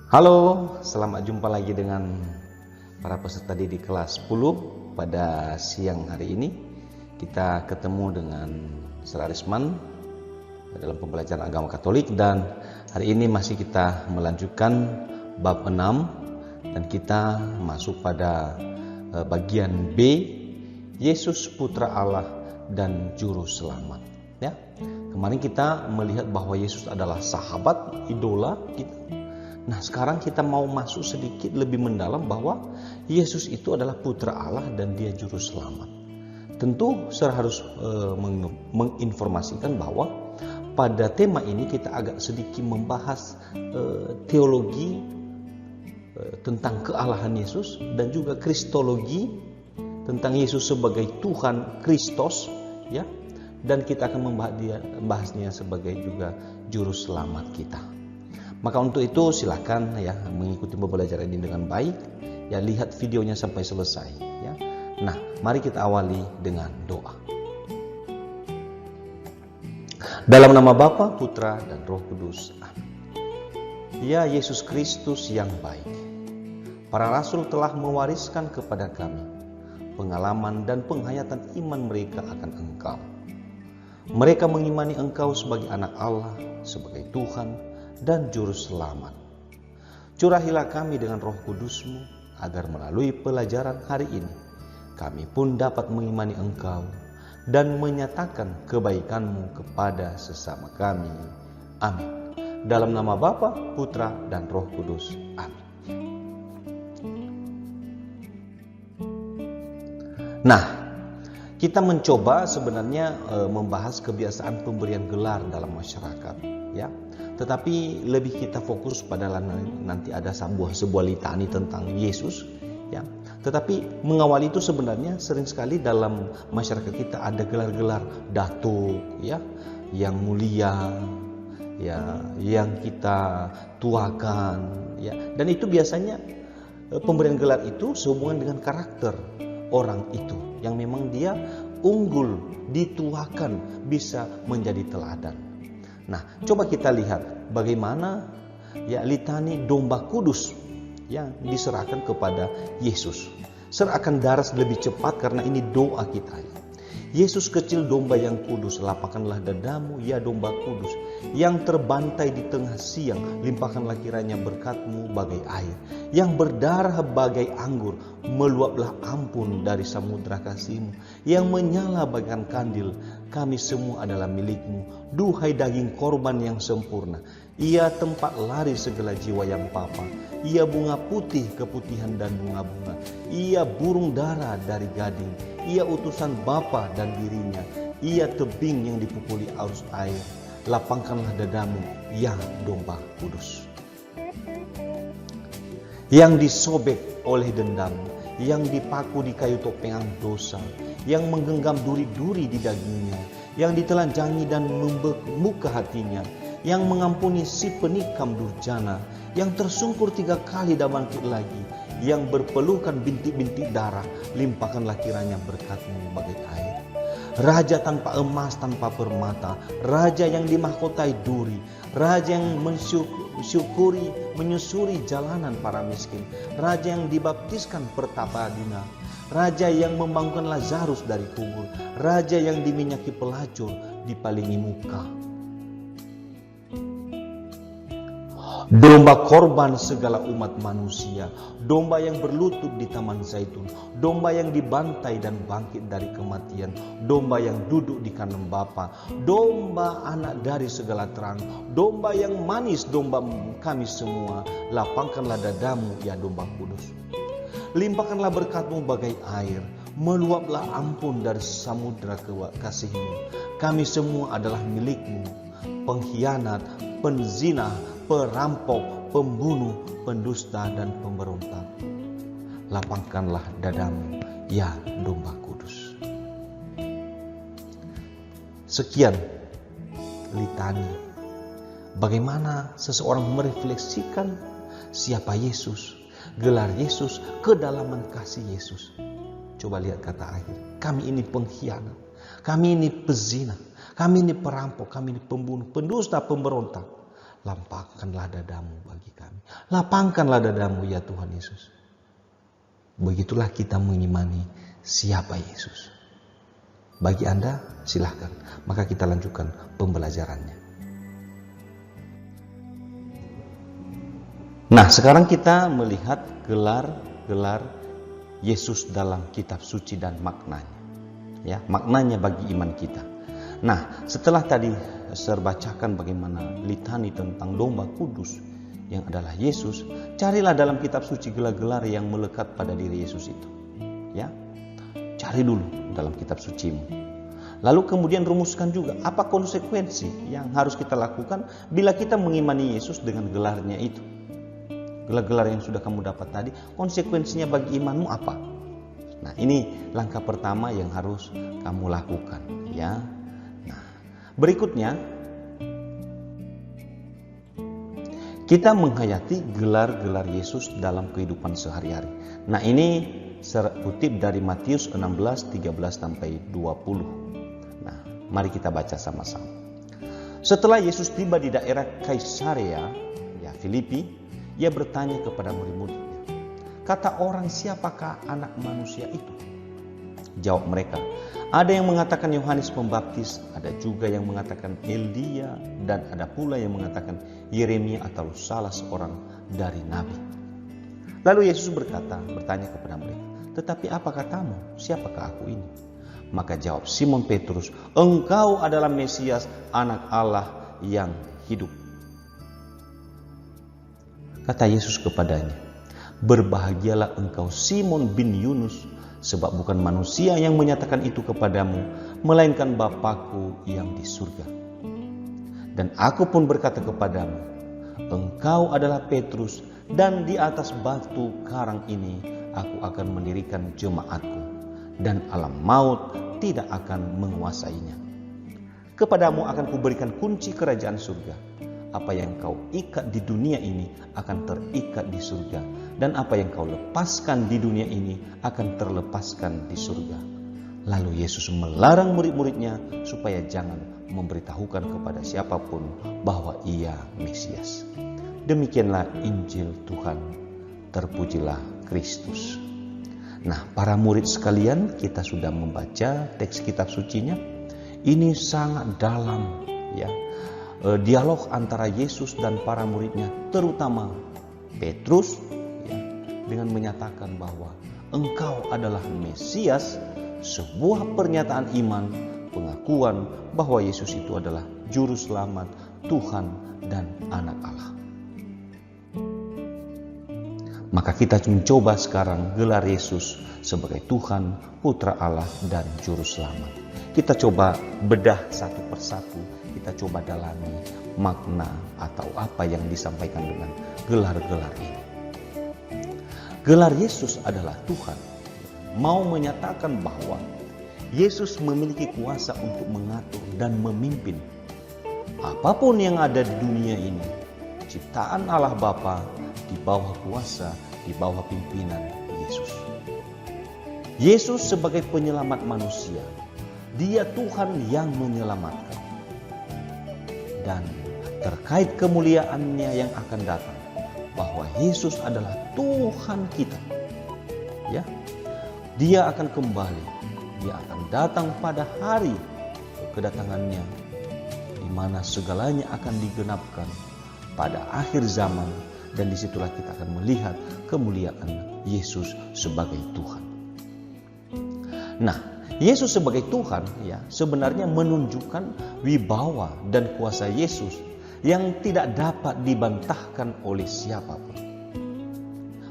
Halo, selamat jumpa lagi dengan para peserta didik kelas 10. Pada siang hari ini kita ketemu dengan Saudara Arisman dalam pembelajaran agama Katolik, dan hari ini masih kita melanjutkan bab 6 dan kita masuk pada bagian B, Yesus Putra Allah dan Juru Selamat. Ya, kemarin kita melihat bahwa Yesus adalah sahabat, idola kita. Nah, sekarang kita mau masuk sedikit lebih mendalam bahwa Yesus itu adalah Putra Allah dan Dia Juru Selamat. Tentu saya harus menginformasikan bahwa pada tema ini kita agak sedikit membahas teologi tentang kealahan Yesus dan juga kristologi tentang Yesus sebagai Tuhan Kristus, ya. Dan kita akan membahasnya sebagai juga Juru Selamat kita. Maka untuk itu silakan ya mengikuti pembelajaran ini dengan baik, ya, lihat videonya sampai selesai, ya. Nah, mari kita awali dengan doa. Dalam nama Bapa, Putra dan Roh Kudus. Amin. Ya Yesus Kristus yang baik, para rasul telah mewariskan kepada kami pengalaman dan penghayatan iman mereka akan Engkau. Mereka mengimani Engkau sebagai anak Allah, sebagai Tuhan dan Juru Selamat. Curahilah kami dengan Roh Kudus-Mu agar melalui pelajaran hari ini kami pun dapat mengimani Engkau dan menyatakan kebaikan-Mu kepada sesama kami. Amin. Dalam nama Bapa, Putra dan Roh Kudus. Amin. Nah, kita mencoba sebenarnya membahas kebiasaan pemberian gelar dalam masyarakat, ya. Tetapi lebih kita fokus pada nanti ada sebuah litani tentang Yesus, ya. Tetapi mengawali itu sebenarnya sering sekali dalam masyarakat kita ada gelar-gelar datuk, ya, yang mulia, ya, yang kita tuakan, ya. Dan itu biasanya pemberian gelar itu sehubungan dengan karakter orang itu yang memang dia unggul, dituakan, bisa menjadi teladan. Nah, coba kita lihat bagaimana ya litani domba kudus yang diserahkan kepada Yesus. Serahkan darah lebih cepat karena ini doa kita. Yesus kecil domba yang kudus, lapangkanlah dadamu ya domba kudus, yang terbantai di tengah siang, limpahkanlah kiranya berkat-Mu bagai air, yang berdarah bagai anggur, meluaplah ampun dari samudra kasih-Mu, yang menyala bagaikan kandil, kami semua adalah milik-Mu, duhai daging korban yang sempurna, ia tempat lari segala jiwa yang papa, ia bunga putih keputihan dan bunga-bunga, ia burung dara dari gading, ia utusan Bapa dan dirinya, ia tebing yang dipukuli arus air, lapangkanlah dadamu ya domba kudus. Yang disobek oleh dendam, yang dipaku di kayu topengan dosa, yang menggenggam duri-duri di dagingnya, yang ditelanjangi dan membuka hatinya, yang mengampuni si penikam durjana, yang tersungkur 3 kali dan bangkit lagi, yang berpelukan bintik-bintik darah, limpahkanlah kiranya berkat-Mu bagai air. Raja tanpa emas, tanpa permata, raja yang dimahkotai duri, raja yang menyusuri jalanan para miskin, raja yang dibaptiskan pertapa dina, raja yang membangunkan Lazarus dari kubur, raja yang diminyaki pelacur, dipalingi muka. Domba korban segala umat manusia, domba yang berlutut di taman zaitun, domba yang dibantai dan bangkit dari kematian, domba yang duduk di kanan Bapa, domba anak dari segala terang, domba yang manis, domba kami semua, lapangkanlah dadamu ya domba kudus. Limpahkanlah berkat-Mu bagai air, meluaplah ampun dari samudra kasih-Mu, kami semua adalah milik-Mu, pengkhianat, penzina, perampok, pembunuh, pendusta dan pemberontak. Lapangkanlah dadamu ya domba kudus. Sekian litani bagaimana seseorang merefleksikan siapa Yesus, gelar Yesus, kedalaman kasih Yesus. Coba lihat kata akhir, kami ini pengkhianat, kami ini pezina, kami ini perampok, kami ini pembunuh, pendusta, pemberontak. Lapangkanlah dadamu bagi kami. Lapangkanlah dadamu ya Tuhan Yesus. Begitulah kita mengimani siapa Yesus. Bagi Anda, silahkan. Maka kita lanjutkan pembelajarannya. Nah, sekarang kita melihat gelar-gelar Yesus dalam kitab suci dan maknanya. Ya, maknanya bagi iman kita. Nah, setelah tadi saya bacakan bagaimana litani tentang domba kudus yang adalah Yesus, carilah dalam kitab suci gelar-gelar yang melekat pada diri Yesus itu. Ya. Cari dulu dalam kitab sucimu. Lalu kemudian rumuskan juga apa konsekuensi yang harus kita lakukan bila kita mengimani Yesus dengan gelarnya itu. Gelar-gelar yang sudah kamu dapat tadi, konsekuensinya bagi imanmu apa? Nah, ini langkah pertama yang harus kamu lakukan, ya. Nah, berikutnya kita menghayati gelar-gelar Yesus dalam kehidupan sehari-hari. Nah, ini saya kutip dari Matius 16, 13 sampai 20. Nah, mari kita baca sama-sama. Setelah Yesus tiba di daerah Kaisarea, ya Filipi, ia bertanya kepada murid-muridnya, kata orang siapakah anak manusia itu? Jawab mereka, ada yang mengatakan Yohanes Pembaptis, ada juga yang mengatakan Elia, dan ada pula yang mengatakan Yeremia atau salah seorang dari nabi. Lalu Yesus bertanya kepada mereka, tetapi apa katamu, siapakah aku ini? Maka jawab Simon Petrus, engkau adalah Mesias, anak Allah yang hidup. Kata Yesus kepadanya, berbahagialah engkau Simon bin Yunus, sebab bukan manusia yang menyatakan itu kepadamu, melainkan Bapa-Ku yang di surga. Dan aku pun berkata kepadamu, engkau adalah Petrus, dan di atas batu karang ini aku akan mendirikan jemaatku, dan alam maut tidak akan menguasainya. Kepadamu akan kuberikan kunci kerajaan surga. Apa yang kau ikat di dunia ini akan terikat di surga, dan apa yang kau lepaskan di dunia ini akan terlepaskan di surga. Lalu Yesus melarang murid-muridnya supaya jangan memberitahukan kepada siapapun bahwa ia Mesias. Demikianlah Injil Tuhan. Terpujilah Kristus. Nah, para murid sekalian, kita sudah membaca teks kitab sucinya. Ini sangat dalam, ya. Dialog antara Yesus dan para muridnya, terutama Petrus, ya, dengan menyatakan bahwa engkau adalah Mesias, sebuah pernyataan iman, pengakuan bahwa Yesus itu adalah juru selamat, Tuhan dan anak Allah. Maka kita mencoba sekarang gelar Yesus sebagai Tuhan, Putra Allah dan Juru Selamat. Kita coba bedah satu persatu, kita coba dalami makna atau apa yang disampaikan dengan gelar-gelar ini. Gelar Yesus adalah Tuhan, mau menyatakan bahwa Yesus memiliki kuasa untuk mengatur dan memimpin apapun yang ada di dunia ini, ciptaan Allah Bapa, di bawah kuasa, di bawah pimpinan Yesus. Yesus sebagai penyelamat manusia, Dia Tuhan yang menyelamatkan. Dan terkait kemuliaannya yang akan datang, bahwa Yesus adalah Tuhan kita. Ya, Dia akan kembali, Dia akan datang pada hari kedatangannya, di mana segalanya akan digenapkan pada akhir zaman, dan disitulah kita akan melihat kemuliaan Yesus sebagai Tuhan. Nah, Yesus sebagai Tuhan, ya, sebenarnya menunjukkan wibawa dan kuasa Yesus yang tidak dapat dibantahkan oleh siapapun.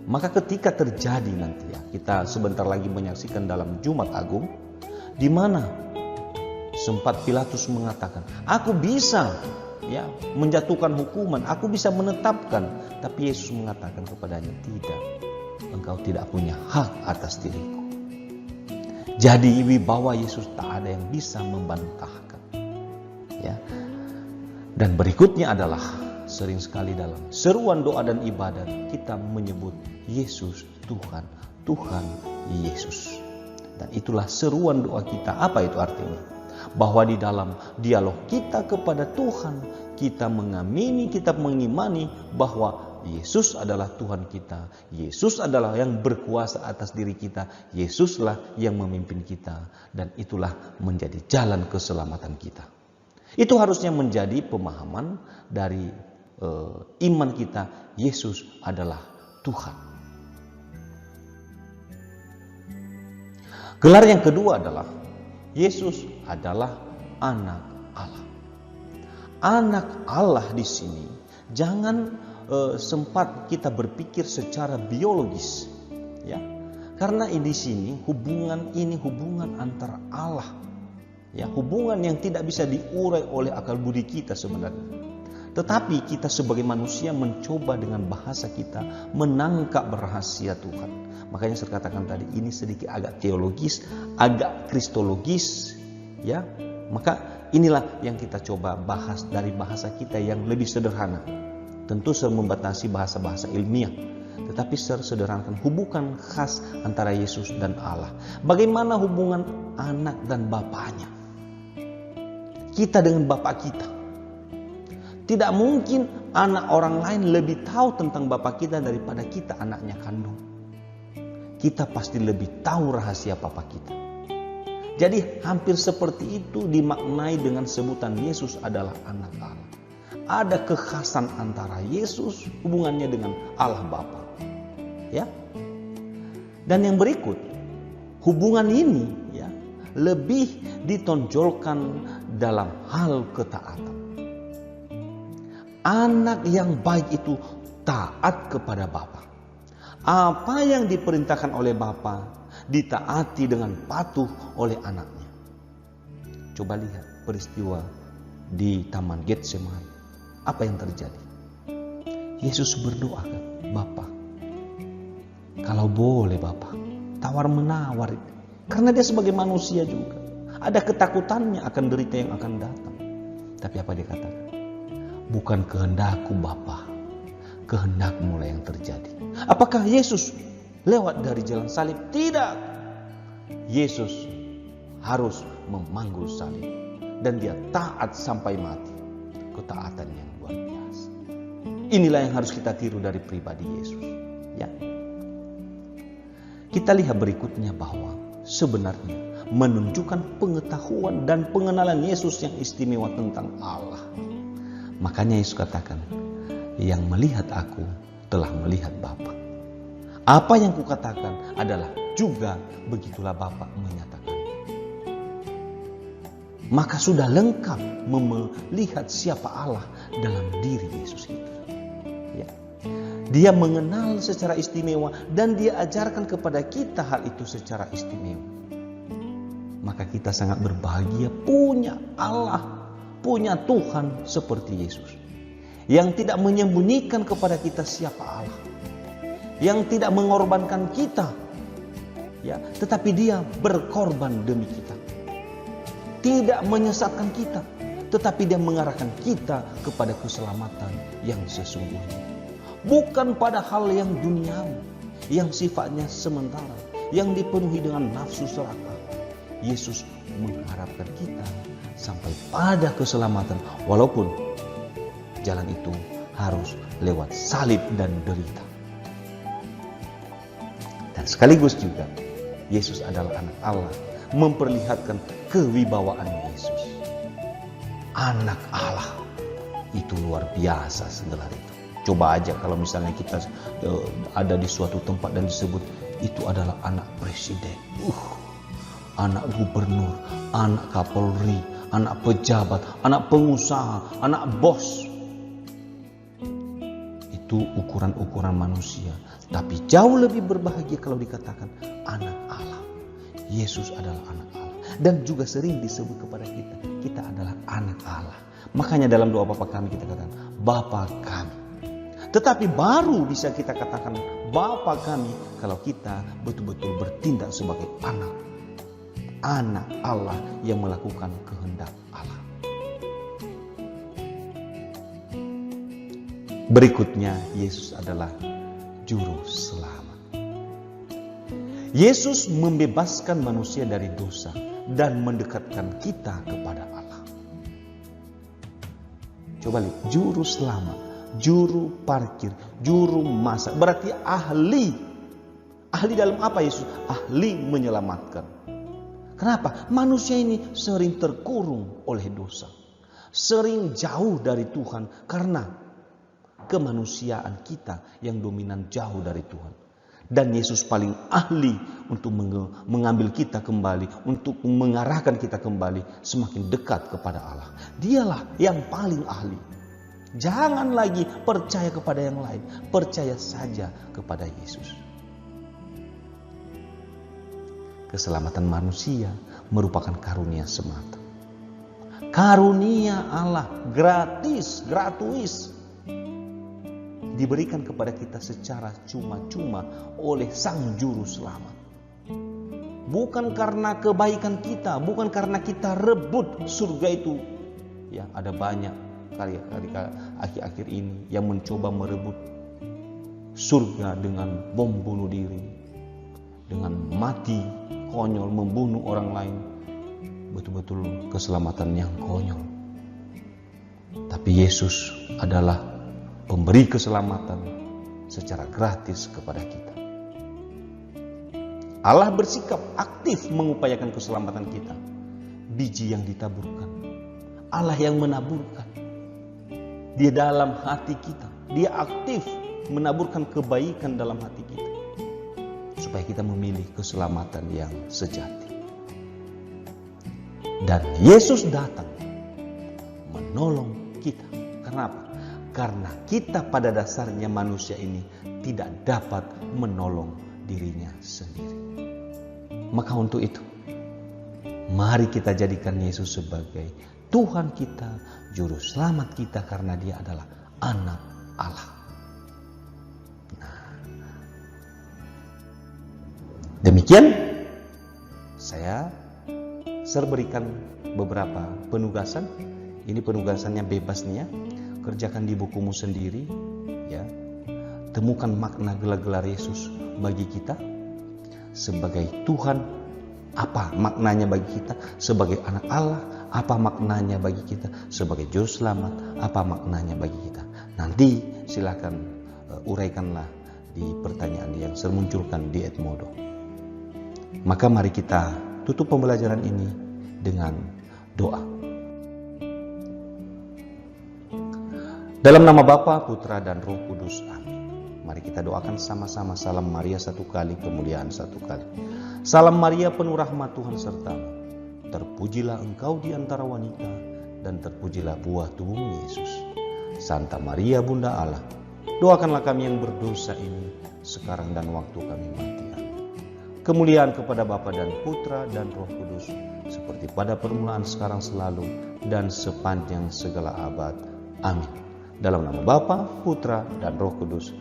Maka ketika terjadi nanti, ya, kita sebentar lagi menyaksikan dalam Jumat Agung, di mana sempat Pilatus mengatakan, aku bisa, ya, menjatuhkan hukuman, aku bisa menetapkan. Tapi Yesus mengatakan kepadanya, tidak, engkau tidak punya hak atas diriku. Jadi wibawa Yesus tak ada yang bisa membantahkan. Ya. Dan berikutnya adalah sering sekali dalam seruan doa dan ibadat kita menyebut Yesus Tuhan, Tuhan Yesus. Dan itulah seruan doa kita. Apa itu artinya? bahwa di dalam dialog kita kepada Tuhan, kita mengimani bahwa Yesus adalah Tuhan kita. Yesus adalah yang berkuasa atas diri kita. Yesuslah yang memimpin kita. Dan itulah menjadi jalan keselamatan kita. Itu harusnya menjadi pemahaman dari iman kita. Yesus adalah Tuhan. Gelar yang kedua adalah Yesus adalah anak Allah. Anak Allah di sini jangan sempat kita berpikir secara biologis, ya, karena di sini hubungan antara Allah, ya, hubungan yang tidak bisa diurai oleh akal budi kita sebenarnya. Tetapi kita sebagai manusia mencoba dengan bahasa kita menangkap rahasia Tuhan. Makanya saya katakan tadi ini sedikit agak teologis, agak kristologis, ya. Maka inilah yang kita coba bahas dari bahasa kita yang lebih sederhana. Tentu membatasi bahasa-bahasa ilmiah, tetapi sederhanakan hubungan khas antara Yesus dan Allah. Bagaimana hubungan anak dan bapaknya? Kita dengan bapak kita. Tidak mungkin anak orang lain lebih tahu tentang bapak kita daripada kita anaknya kandung. Kita pasti lebih tahu rahasia papa kita. Jadi hampir seperti itu dimaknai dengan sebutan Yesus adalah anak Allah. Ada kekhasan antara Yesus hubungannya dengan Allah Bapa. Ya. Dan yang berikut, hubungan ini ya lebih ditonjolkan dalam hal ketaatan. Anak yang baik itu taat kepada Bapa. Apa yang diperintahkan oleh Bapa ditaati dengan patuh oleh anaknya. Coba lihat peristiwa di Taman Getsemani. Apa yang terjadi? Yesus berdoa kan, Bapa, kalau boleh Bapa, tawar-menawar. Karena dia sebagai manusia juga. Ada ketakutannya akan derita yang akan datang. Tapi apa dia katakan? Bukan kehendakku Bapa, kehendakmu lah yang terjadi. Apakah Yesus lewat dari jalan salib? Tidak. Yesus harus memanggul salib. Dan dia taat sampai mati. Ketaatan yang luar biasa. Inilah yang harus kita tiru dari pribadi Yesus. Ya. Kita lihat berikutnya bahwa sebenarnya menunjukkan pengetahuan dan pengenalan Yesus yang istimewa tentang Allah. Makanya Yesus katakan, yang melihat aku telah melihat Bapa. Apa yang kukatakan adalah juga begitulah Bapa menyatakan. Maka sudah lengkap melihat siapa Allah dalam diri Yesus itu. Ya. Dia mengenal secara istimewa dan dia ajarkan kepada kita hal itu secara istimewa. Maka kita sangat berbahagia punya Allah, punya Tuhan seperti Yesus. Yang tidak menyembunyikan kepada kita siapa Allah. Yang tidak mengorbankan kita. Ya, tetapi dia berkorban demi kita. Tidak menyesatkan kita, tetapi dia mengarahkan kita kepada keselamatan yang sesungguhnya. Bukan pada hal yang duniawi, yang sifatnya sementara, yang dipenuhi dengan nafsu serakah. Yesus mengharapkan kita sampai pada keselamatan, walaupun jalan itu harus lewat salib dan derita. Dan sekaligus juga, Yesus adalah anak Allah, memperlihatkan kewibawaan Yesus. Anak Allah itu luar biasa setelah itu. Coba aja kalau misalnya kita ada di suatu tempat dan disebut itu adalah anak presiden, anak gubernur, anak kapolri, anak pejabat, anak pengusaha, anak bos. Itu ukuran-ukuran manusia. Tapi jauh lebih berbahagia kalau dikatakan anak Allah. Yesus adalah anak Allah. Dan juga sering disebut kepada kita, kita adalah anak Allah. Makanya dalam doa Bapa kami kita katakan, Bapa kami. Tetapi baru bisa kita katakan Bapa kami kalau kita betul-betul bertindak sebagai anak. Anak Allah yang melakukan kehendak Allah. Berikutnya, Yesus adalah juru selamat. Yesus membebaskan manusia dari dosa dan mendekatkan kita kepada Allah. Coba lihat, juru selamat, juru parkir, juru masak, berarti ahli. Ahli dalam apa Yesus? Ahli menyelamatkan. Kenapa? Manusia ini sering terkurung oleh dosa. Sering jauh dari Tuhan karena kemanusiaan kita yang dominan jauh dari Tuhan. Dan Yesus paling ahli untuk mengambil kita kembali, untuk mengarahkan kita kembali semakin dekat kepada Allah. Dialah yang paling ahli. Jangan lagi percaya kepada yang lain, percaya saja kepada Yesus. Keselamatan manusia merupakan karunia semata. Karunia Allah gratuis diberikan kepada kita secara cuma-cuma oleh Sang Juru Selamat. Bukan karena kebaikan kita, bukan karena kita rebut surga itu. Ya, ada banyak akhir-akhir ini yang mencoba merebut surga dengan bom bunuh diri, dengan mati konyol membunuh orang lain. Betul-betul keselamatan yang konyol. Tapi Yesus adalah pemberi keselamatan secara gratis kepada kita. Allah bersikap aktif mengupayakan keselamatan kita. Biji yang ditaburkan, Allah yang menaburkan. Dia dalam hati kita. Dia aktif menaburkan kebaikan dalam hati kita, supaya kita memilih keselamatan yang sejati. Dan Yesus datang menolong kita. Kenapa? Karena kita pada dasarnya manusia ini tidak dapat menolong dirinya sendiri. Maka untuk itu, mari kita jadikan Yesus sebagai Tuhan kita, Juru Selamat kita, karena Dia adalah Anak Allah. Demikian saya berikan beberapa penugasan. Ini penugasannya bebas nih ya. Kerjakan di bukumu sendiri ya. Temukan makna gelar-gelar Yesus bagi kita sebagai Tuhan. Apa maknanya bagi kita sebagai anak Allah? Apa maknanya bagi kita sebagai Juru Selamat? Apa maknanya bagi kita? Nanti silakan uraikanlah di pertanyaan yang saya munculkan di Edmodo. Maka mari kita tutup pembelajaran ini dengan doa. Dalam nama Bapa, Putra, dan Roh Kudus. Amin. Mari kita doakan sama-sama. Salam Maria satu kali, kemuliaan satu kali. Salam Maria penuh rahmat, Tuhan sertamu. Terpujilah engkau di antara wanita, dan terpujilah buah tubuhmu Yesus. Santa Maria Bunda Allah, doakanlah kami yang berdosa ini sekarang dan waktu kami mati. Kemuliaan kepada Bapa dan Putra dan Roh Kudus, seperti pada permulaan, sekarang, selalu, dan sepanjang segala abad. Amin. Dalam nama Bapa, Putra, dan Roh Kudus.